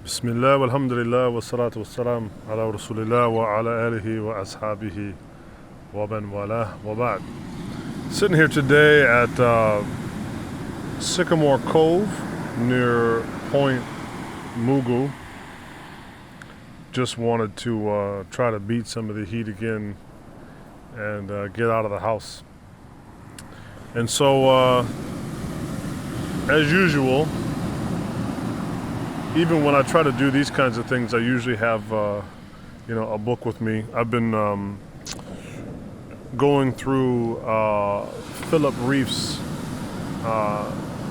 بسم الله والحمد لله والصلاة والسلام على رسول الله وعلى آله وأصحابه ومن والاه وبعد. Sitting here today at Sycamore Cove near Point Mugu. Just wanted to try to beat some of the heat again and get out of the house. And so, as usual, even when I try to do these kinds of things, I usually have, a book with me. I've been going through Philip Rieff's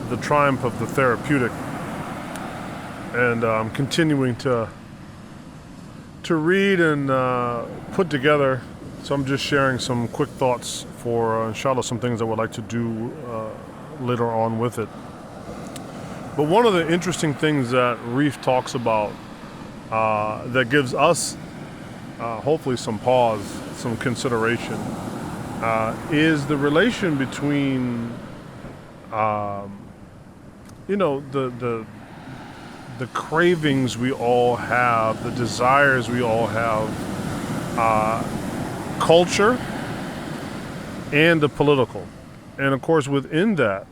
The Triumph of the Therapeutic, and I'm continuing to read and put together. So I'm just sharing some quick thoughts for, inshallah, some things I would like to do later on with it. But one of the interesting things that Rieff talks about that gives us hopefully some pause, some consideration, is the relation between the cravings we all have, the desires we all have, culture and the political. And of course within that,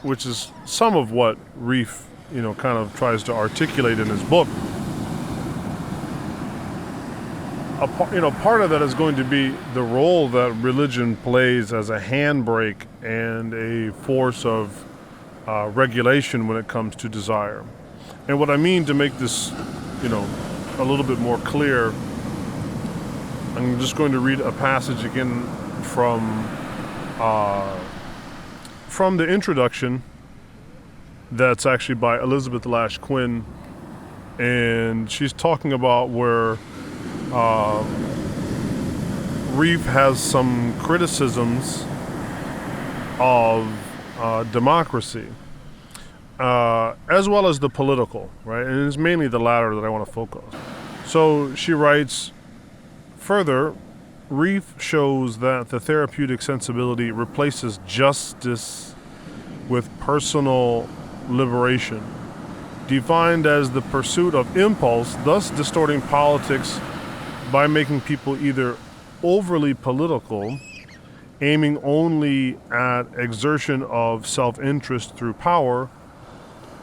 which is some of what Rieff, kind of tries to articulate in his book. Part of that is going to be the role that religion plays as a handbrake and a force of regulation when it comes to desire. And what I mean, to make this, a little bit more clear, I'm just going to read a passage again from the introduction that's actually by Elizabeth Lash Quinn, and she's talking about where Rieff has some criticisms of democracy, as well as the political, right? And it's mainly the latter that I want to focus. So she writes, further, Rieff shows that the therapeutic sensibility replaces justice with personal liberation, defined as the pursuit of impulse, thus distorting politics by making people either overly political, aiming only at exertion of self-interest through power,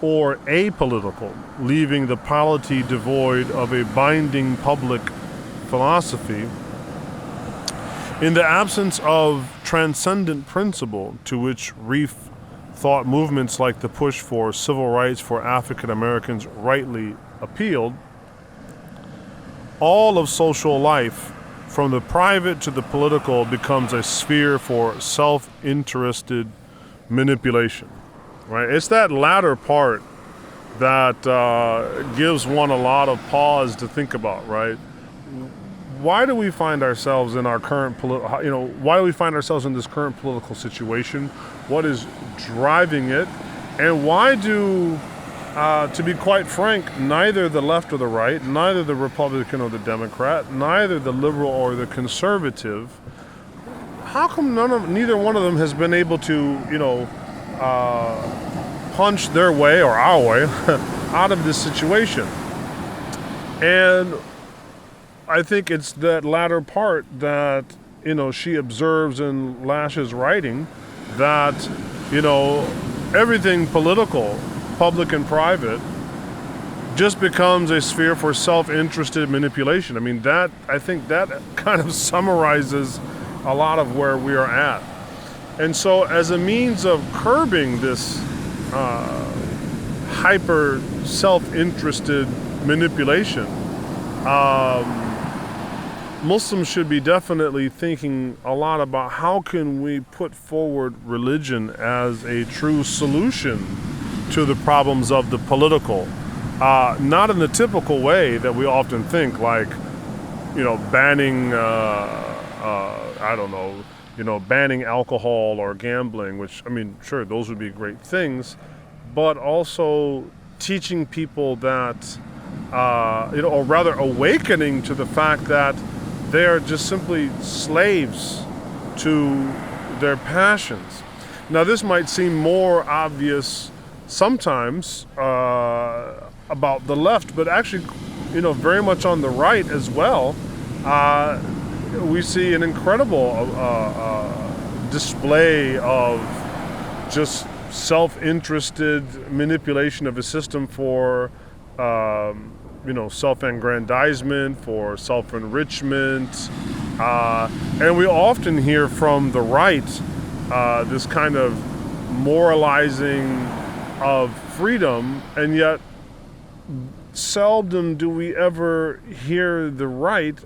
or apolitical, leaving the polity devoid of a binding public philosophy. In the absence of transcendent principle to which Rieff thought movements like the push for civil rights for African Americans rightly appealed, all of social life, from the private to the political, becomes a sphere for self-interested manipulation. Right? It's that latter part that gives one a lot of pause to think about, right? Why do we find ourselves in our current why do we find ourselves in this current political situation? What is driving it? And why do, to be quite frank, neither the left or the right, neither the Republican or the Democrat, neither the liberal or the conservative, how come neither one of them has been able to, punch their way or our way out of this situation? And I think it's that latter part that, she observes in Lash's writing, that, everything political, public and private, just becomes a sphere for self-interested manipulation. I mean, I think that kind of summarizes a lot of where we are at. And so as a means of curbing this hyper self-interested manipulation, Muslims should be definitely thinking a lot about how can we put forward religion as a true solution to the problems of the political. Not in the typical way that we often think, like, banning, banning alcohol or gambling, which, I mean, sure, those would be great things, but also teaching people that, or rather awakening to the fact that they are just simply slaves to their passions. Now, this might seem more obvious sometimes about the left, but actually, very much on the right as well. We see an incredible display of just self-interested manipulation of a system for self-aggrandizement, for self-enrichment, and we often hear from the right this kind of moralizing of freedom, and yet seldom do we ever hear the right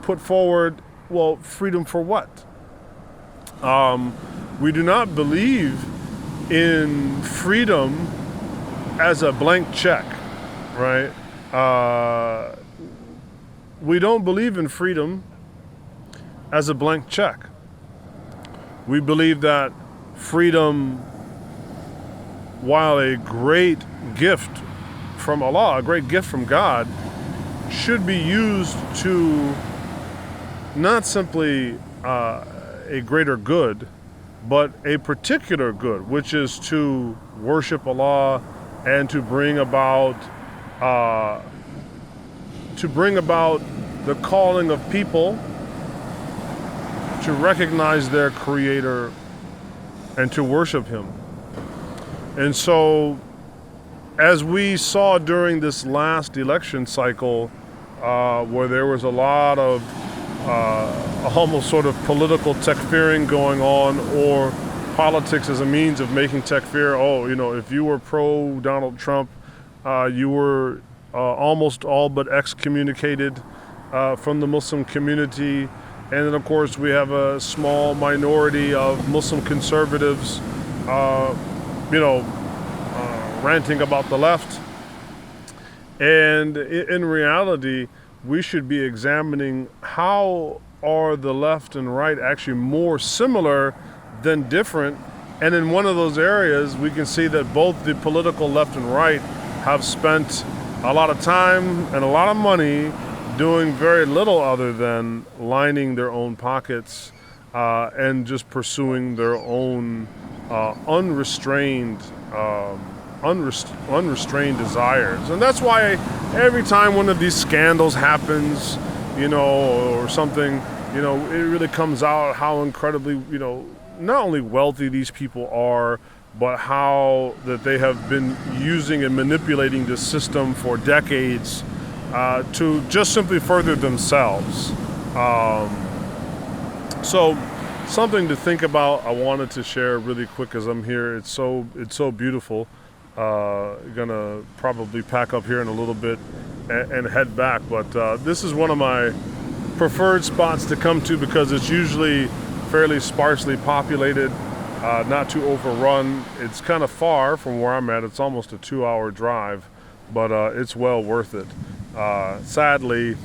put forward, well, freedom for what? We do not believe in freedom as a blank check, right? We don't believe in freedom as a blank check. We believe that freedom, while a great gift from Allah, a great gift from God, should be used to not simply a greater good, but a particular good, which is to worship Allah and to bring about the calling of people to recognize their Creator and to worship Him. And so, as we saw during this last election cycle, where there was a lot of almost sort of political takfiring going on, or politics as a means of making takfir. If you were pro Donald Trump, you were almost all but excommunicated from the Muslim community. And then, of course, we have a small minority of Muslim conservatives, ranting about the left. And in reality, we should be examining how are the left and right actually more similar than different. And in one of those areas, we can see that both the political left and right have spent a lot of time and a lot of money doing very little other than lining their own pockets and just pursuing their own unrestrained desires. And that's why every time one of these scandals happens, or something, it really comes out how incredibly, not only wealthy these people are, but how that they have been using and manipulating this system for decades to just simply further themselves. So something to think about. I wanted to share really quick as I'm here. It's so beautiful. Gonna probably pack up here in a little bit and head back, but this is one of my preferred spots to come to because it's usually fairly sparsely populated, not too overrun. It's kind of far from where I'm at. It's almost a 2-hour drive, but it's well worth it. Sadly,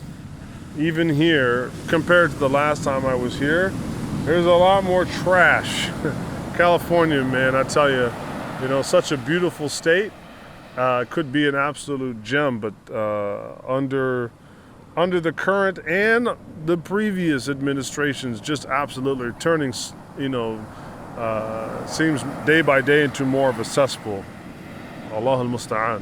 even here, compared to the last time I was here, there's a lot more trash. California, man, I tell you, such a beautiful state. Could be an absolute gem, but under the current and the previous administrations, just absolutely turning, seems day by day into more of a cesspool. Allah al-Musta'an.